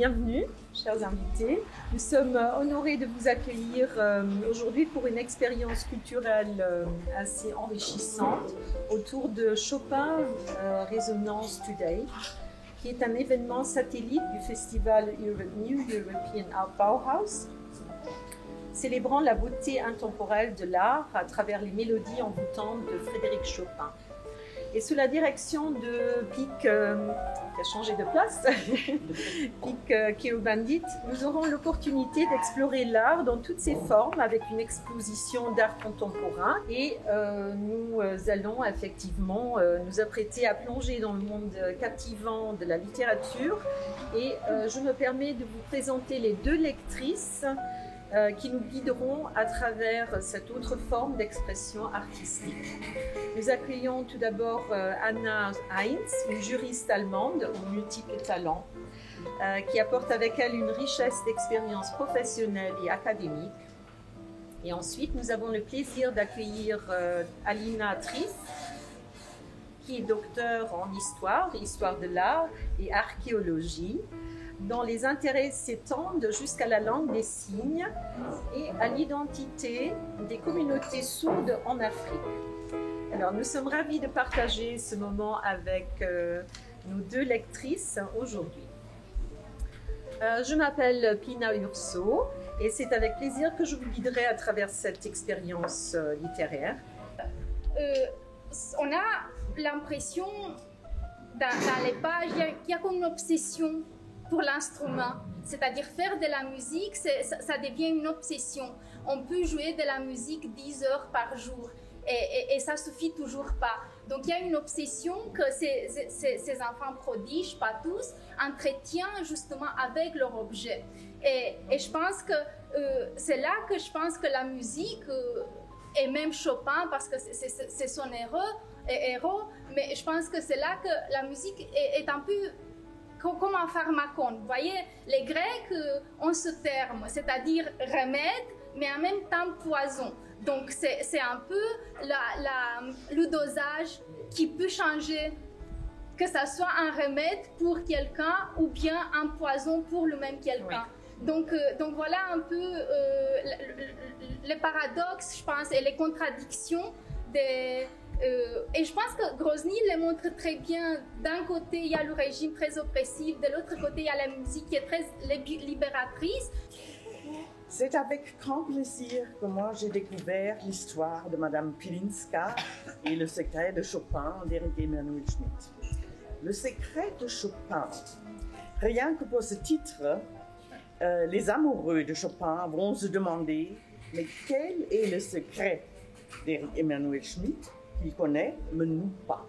Bienvenue, chers invités. Nous sommes honorés de vous accueillir aujourd'hui pour une expérience culturelle assez enrichissante autour de Chopin Resonance Today, qui est un événement satellite du festival New European Art Bauhaus, célébrant la beauté intemporelle de l'art à travers les mélodies envoûtantes de Frédéric Chopin. Et sous la direction de Pic, qui a changé de place, Pic Kirubandit, nous aurons l'opportunité d'explorer l'art dans toutes ses formes avec une exposition d'art contemporain. Et nous allons effectivement nous apprêter à plonger dans le monde captivant de la littérature. Et je me permets de vous présenter les deux lectrices qui nous guideront à travers cette autre forme d'expression artistique. Nous accueillons tout d'abord Anna Heinz, une juriste allemande aux multiples talents, qui apporte avec elle une richesse d'expérience professionnelle et académique. Et ensuite, nous avons le plaisir d'accueillir Alina Triff, qui est docteure en histoire de l'art et archéologie, dont les intérêts s'étendent jusqu'à la langue des signes et à l'identité des communautés sourdes en Afrique. Alors, nous sommes ravis de partager ce moment avec nos deux lectrices aujourd'hui. Je m'appelle Pina Urso et c'est avec plaisir que je vous guiderai à travers cette expérience littéraire. On a l'impression, dans les pages, qu'il y a comme une obsession pour l'instrument, c'est-à-dire faire de la musique, ça devient une obsession. On peut jouer de la musique 10 heures par jour et ça suffit toujours pas. Donc il y a une obsession que ces enfants prodiges, pas tous, entretiennent justement avec leur objet. Et je pense que c'est là que je pense que la musique, et même Chopin, parce que c'est son héros, mais je pense que c'est là que la musique est un peu comme un pharmacon. Vous voyez, les Grecs ont ce terme, c'est-à-dire remède, mais en même temps poison. Donc c'est un peu le dosage qui peut changer, que ça soit un remède pour quelqu'un ou bien un poison pour le même quelqu'un. Oui. Donc voilà un peu les paradoxes, je pense, et les contradictions des... et je pense que Grozny les montre très bien. D'un côté, il y a le régime très oppressif, de l'autre côté, il y a la musique qui est très libératrice. C'est avec grand plaisir que moi j'ai découvert l'histoire de Madame Pilinska et le secret de Chopin d'Eric Emanuel Schmitt. Le secret de Chopin. Rien que pour ce titre, les amoureux de Chopin vont se demander mais quel est le secret d'Eric Emanuel Schmitt qu'il connaît, mais nous pas.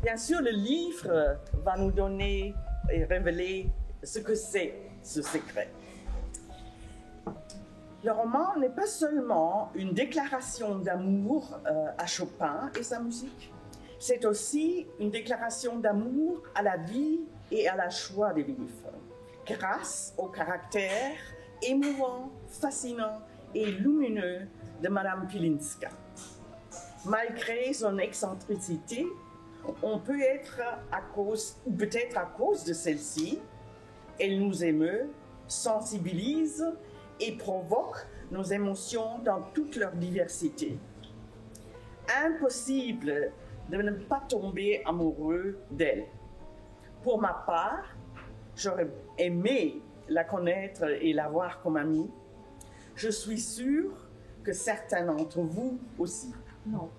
Bien sûr, le livre va nous donner et révéler ce que c'est, ce secret. Le roman n'est pas seulement une déclaration d'amour à Chopin et sa musique, c'est aussi une déclaration d'amour à la vie et à la joie de vivre, grâce au caractère émouvant, fascinant et lumineux de Madame Pilinska. Malgré son excentricité, on peut être ou peut-être à cause de celle-ci, elle nous émeut, sensibilise et provoque nos émotions dans toute leur diversité. Impossible de ne pas tomber amoureux d'elle. Pour ma part, j'aurais aimé la connaître et la voir comme amie. Je suis sûre que certains d'entre vous aussi. Non.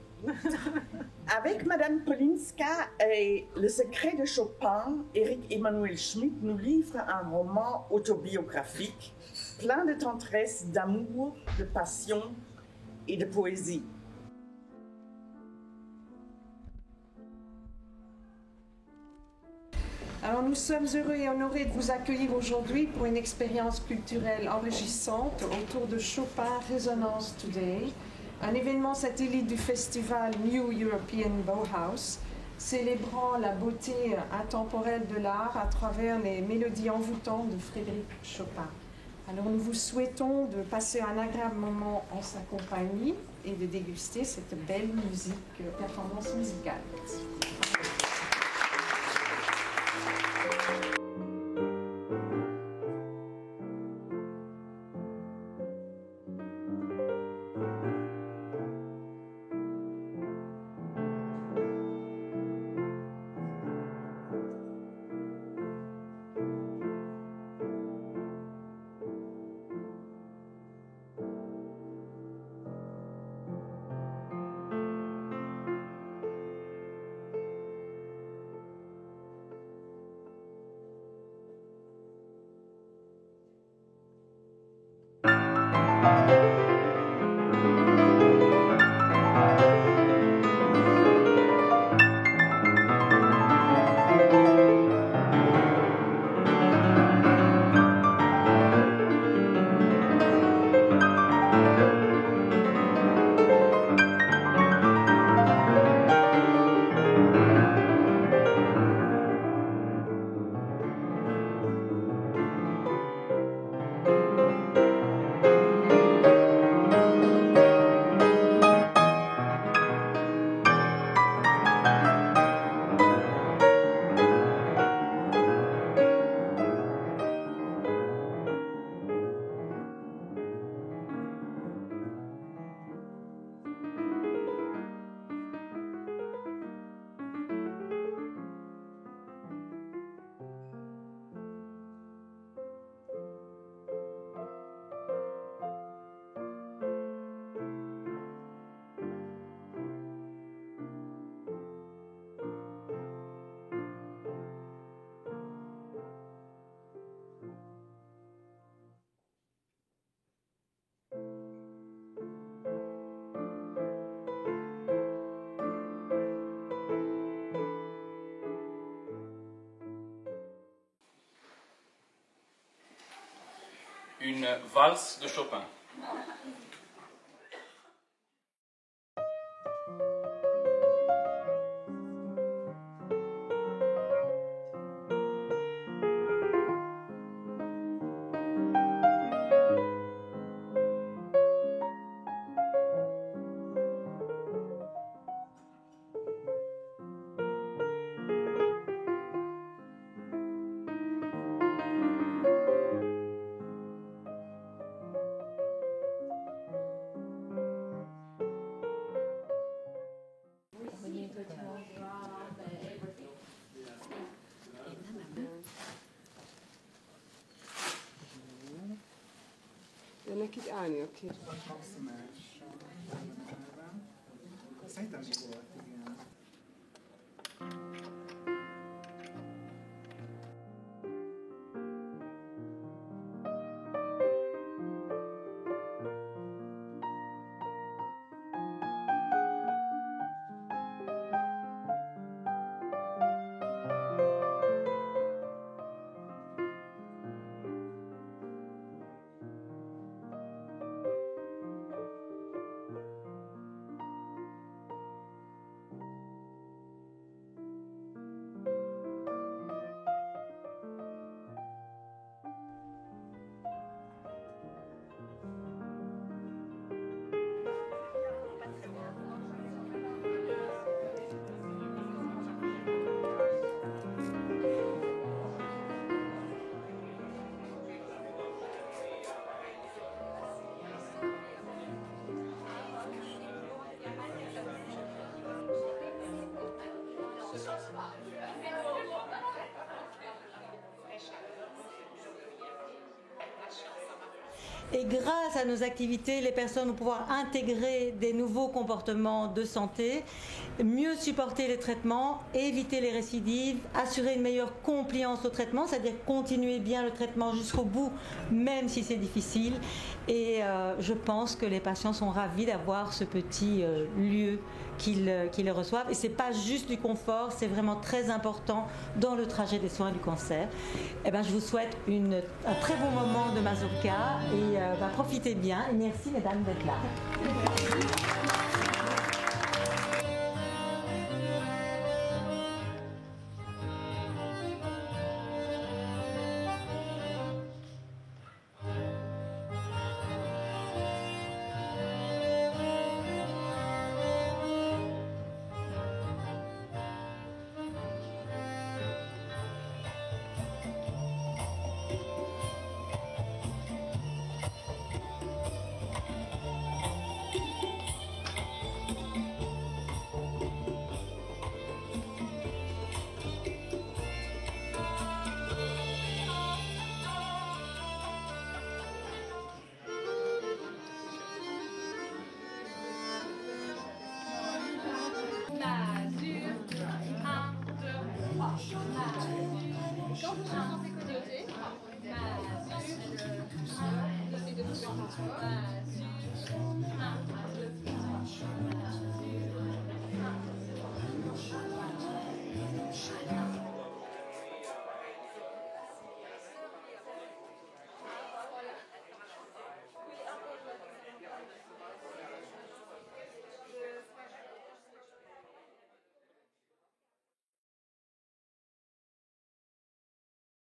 Avec Madame Pilinska et Le secret de Chopin, Eric Emanuel Schmitt nous livre un roman autobiographique plein de tendresse, d'amour, de passion et de poésie. Alors nous sommes heureux et honorés de vous accueillir aujourd'hui pour une expérience culturelle enrichissante autour de Chopin Resonance Today, un événement satellite du festival New European Bauhaus, célébrant la beauté intemporelle de l'art à travers les mélodies envoûtantes de Frédéric Chopin. Alors nous vous souhaitons de passer un agréable moment en sa compagnie et de déguster cette belle performance musicale. Merci. une valse de Chopin. Ennek így állnia kéne. Maximálisan nyelven. Szerintem is volt, igen. Et grâce à nos activités, les personnes vont pouvoir intégrer des nouveaux comportements de santé, mieux supporter les traitements, éviter les récidives, assurer une meilleure compliance au traitement, c'est-à-dire continuer bien le traitement jusqu'au bout, même si c'est difficile. Et je pense que les patients sont ravis d'avoir ce petit lieu qu'ils reçoivent. Et ce n'est pas juste du confort, c'est vraiment très important dans le trajet des soins du cancer. Et ben, je vous souhaite un très bon moment de mazurka et profitez bien. Et merci mesdames d'être là. Quand vous